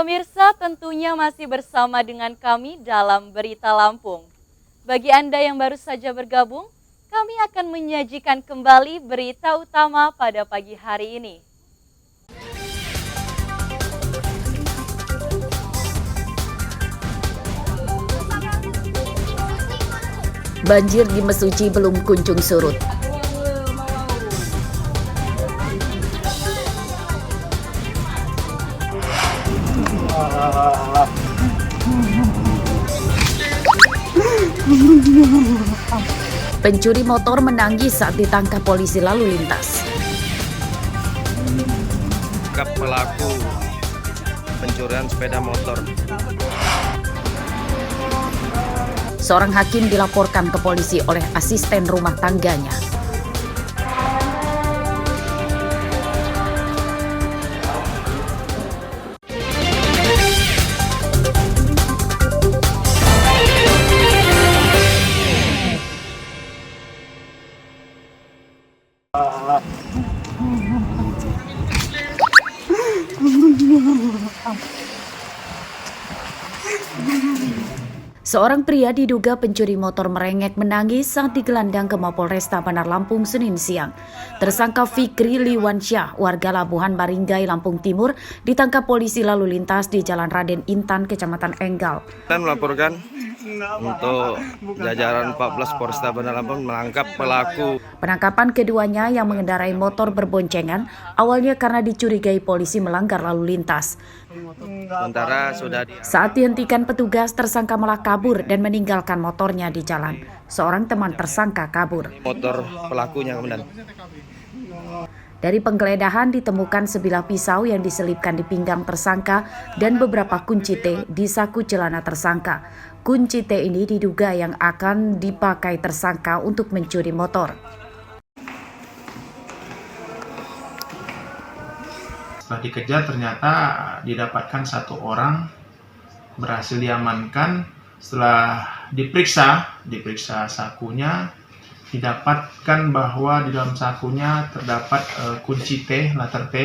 Pemirsa, tentunya masih bersama dengan kami dalam Berita Lampung. Bagi Anda yang baru saja bergabung, kami akan menyajikan kembali berita utama pada pagi hari ini. Banjir di Mesuji belum kunjung surut. Pencuri motor menangis saat ditangkap polisi lalu lintas. Tangkap pelaku pencurian sepeda motor. Seorang hakim dilaporkan ke polisi oleh asisten rumah tangganya. Seorang pria diduga pencuri motor merengek menangis saat digelandang ke Mapolresta Bandar Lampung Senin siang. Tersangka Fikri Liwansyah, warga Labuhan Baringgai, Lampung Timur, ditangkap polisi lalu lintas di Jalan Raden Intan, Kecamatan Enggal. Dan melaporkan untuk jajaran 14 Polresta Bandar Lampung menangkap pelaku. Penangkapan keduanya yang mengendarai motor berboncengan awalnya karena dicurigai polisi melanggar lalu lintas. Sementara sudah Saat dihentikan petugas, tersangka malah kabur dan meninggalkan motornya di jalan. Seorang teman tersangka kabur. motor pelakunya kemudian. Dari penggeledahan ditemukan sebilah pisau yang diselipkan di pinggang tersangka dan beberapa kunci T di saku celana tersangka. Kunci T ini diduga yang akan dipakai tersangka untuk mencuri motor. Setelah dikejar ternyata didapatkan satu orang berhasil diamankan. Setelah diperiksa sakunya, didapatkan bahwa di dalam sakunya terdapat kunci T, letter T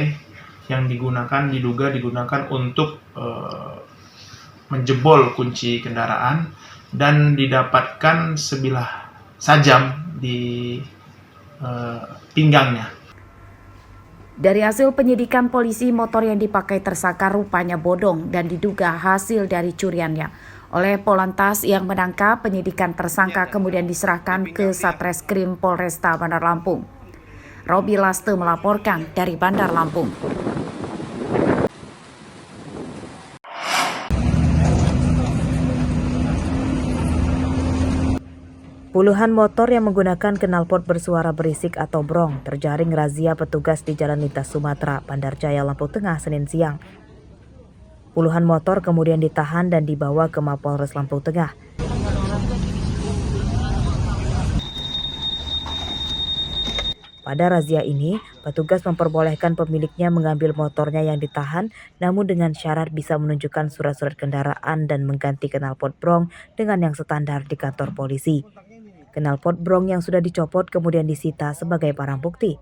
yang diduga digunakan untuk menjebol kunci kendaraan, dan didapatkan sebilah sajam di pinggangnya. Dari hasil penyidikan polisi, motor yang dipakai tersangka rupanya bodong dan diduga hasil dari curiannya. Oleh Polantas yang menangkap, penyidikan tersangka kemudian diserahkan ke Satreskrim Polresta Bandar Lampung. Robi Laste melaporkan dari Bandar Lampung. Puluhan motor yang menggunakan knalpot bersuara berisik atau brong terjaring razia petugas di Jalan Lintas Sumatera, Bandar Jaya, Lampung Tengah, Senin siang. Puluhan motor kemudian ditahan dan dibawa ke Mapolres Lampung Tengah. Pada razia ini, petugas memperbolehkan pemiliknya mengambil motornya yang ditahan, namun dengan syarat bisa menunjukkan surat-surat kendaraan dan mengganti knalpot brong dengan yang standar di kantor polisi. Knalpot brong yang sudah dicopot kemudian disita sebagai barang bukti.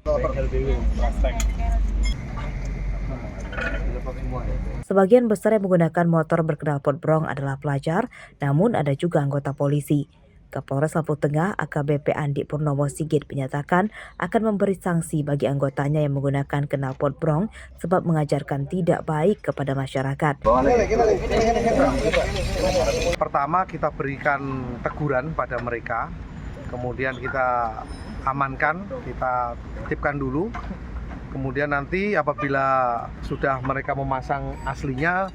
Sebagian besar yang menggunakan motor berknalpot brong adalah pelajar, namun ada juga anggota polisi. Kapolres Lampung Tengah AKBP Andi Purnomo Sigit menyatakan akan memberi sanksi bagi anggotanya yang menggunakan knalpot brong sebab mengajarkan tidak baik kepada masyarakat. Pertama, kita berikan teguran pada mereka, kemudian kita amankan, kita titipkan dulu. Kemudian nanti apabila sudah mereka memasang aslinya,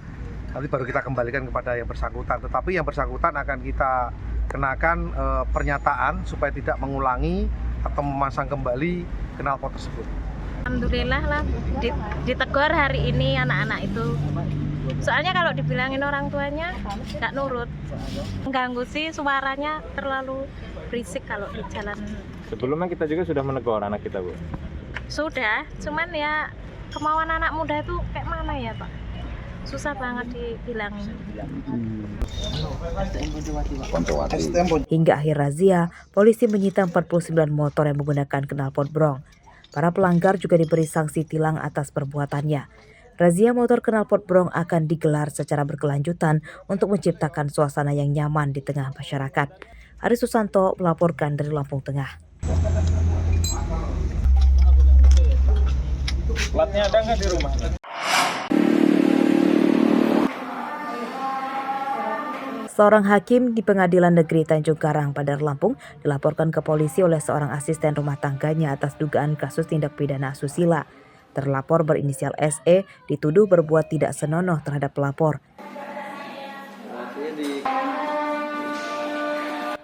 nanti baru kita kembalikan kepada yang bersangkutan. Tetapi yang bersangkutan akan kita kenakan pernyataan supaya tidak mengulangi atau memasang kembali knalpot tersebut. Alhamdulillah lah ditegur hari ini anak-anak itu. Soalnya kalau dibilangin orang tuanya nggak nurut. Mengganggu sih, suaranya terlalu berisik kalau di jalan. Sebelumnya kita juga sudah menegur anak kita, Bu. Sudah, cuman ya kemauan anak muda itu kayak mana ya, Pak? Susah banget dibilangin. Hingga akhir razia, polisi menyita 49 motor yang menggunakan knalpot brong. Para pelanggar juga diberi sanksi tilang atas perbuatannya. Razia motor knalpot brong akan digelar secara berkelanjutan untuk menciptakan suasana yang nyaman di tengah masyarakat. Ari Susanto melaporkan dari Lampung Tengah. Platnya ada nggak di rumah? Seorang hakim di Pengadilan Negeri Tanjung Karang, Bandar Lampung dilaporkan ke polisi oleh seorang asisten rumah tangganya atas dugaan kasus tindak pidana asusila. Terlapor berinisial SE dituduh berbuat tidak senonoh terhadap pelapor.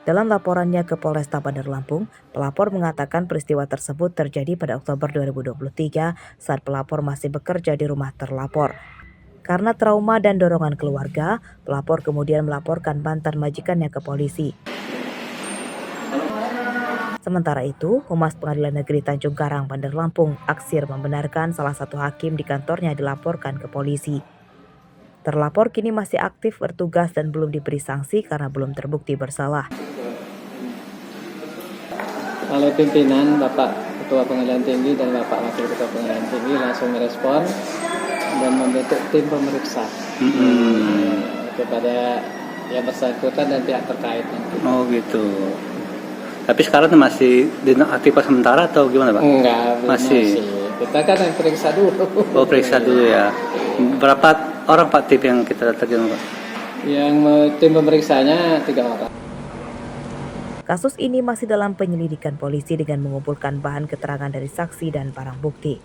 Dalam laporannya ke Polresta Bandar Lampung, pelapor mengatakan peristiwa tersebut terjadi pada Oktober 2023 saat pelapor masih bekerja di rumah terlapor. Karena trauma dan dorongan keluarga, pelapor kemudian melaporkan mantan majikannya ke polisi. Sementara itu, Humas Pengadilan Negeri Tanjung Karang, Bandar Lampung, Aksir membenarkan salah satu hakim di kantornya dilaporkan ke polisi. Terlapor kini masih aktif bertugas dan belum diberi sanksi karena belum terbukti bersalah. Oleh pimpinan Bapak Ketua Pengadilan Tinggi dan Bapak Wakil Ketua Pengadilan Tinggi langsung merespon dan membentuk tim pemeriksa kepada yang bersangkutan dan pihak terkait. Oh gitu. Tapi sekarang masih dinonaktifkan sementara atau gimana, Pak? Enggak, masih. Kita kan yang periksa dulu. Oh, periksa dulu ya. Berapa orang Pak tim yang kita terjun, Pak? Yang tim pemeriksanya 3 orang. Kasus ini masih dalam penyelidikan polisi dengan mengumpulkan bahan keterangan dari saksi dan barang bukti.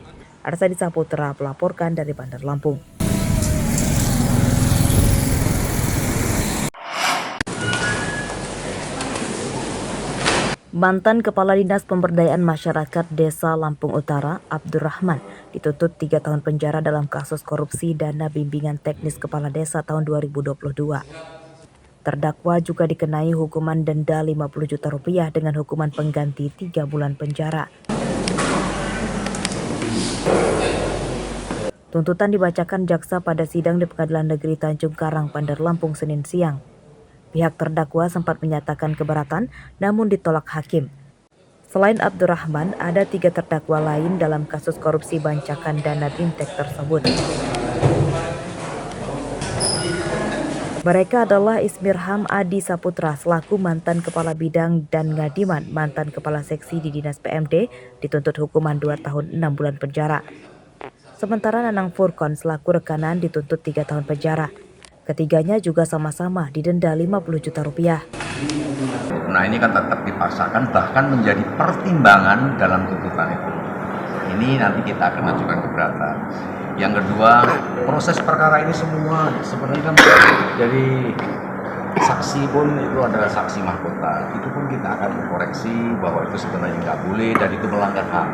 Arsadi Saputra melaporkan dari Bandar Lampung. Mantan Kepala Dinas Pemberdayaan Masyarakat Desa Lampung Utara, Abdurrahman, dituntut 3 tahun penjara dalam kasus korupsi dana bimbingan teknis kepala desa tahun 2022. Terdakwa juga dikenai hukuman denda 50 juta rupiah dengan hukuman pengganti 3 bulan penjara. Tuntutan dibacakan jaksa pada sidang di Pengadilan Negeri Tanjung Karang, Bandar Lampung, Senin siang. Pihak terdakwa sempat menyatakan keberatan, namun ditolak hakim. Selain Abdurrahman, ada 3 terdakwa lain dalam kasus korupsi bancakan dana BIMTEK tersebut. Mereka adalah Ismirham Adi Saputra selaku mantan Kepala Bidang dan Ngadiman, mantan Kepala Seksi di Dinas PMD, dituntut hukuman 2 tahun 6 bulan penjara. Sementara Nanang Furkon selaku rekanan dituntut 3 tahun penjara. Ketiganya juga sama-sama didenda 50 juta rupiah. Nah ini kan tetap dipaksakan bahkan menjadi pertimbangan dalam tuntutan itu. Ini nanti kita akan ajukan keberatan. Yang kedua, proses perkara ini semua sebenarnya kan dari saksi pun itu adalah saksi mahkota. Itu pun kita akan koreksi bahwa itu sebenarnya nggak boleh dan itu melanggar HAM.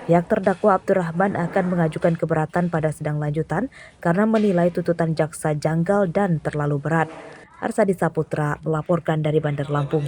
Pihak terdakwa Abdurrahman akan mengajukan keberatan pada sidang lanjutan karena menilai tuntutan jaksa janggal dan terlalu berat. Arsadi Saputra melaporkan dari Bandar Lampung.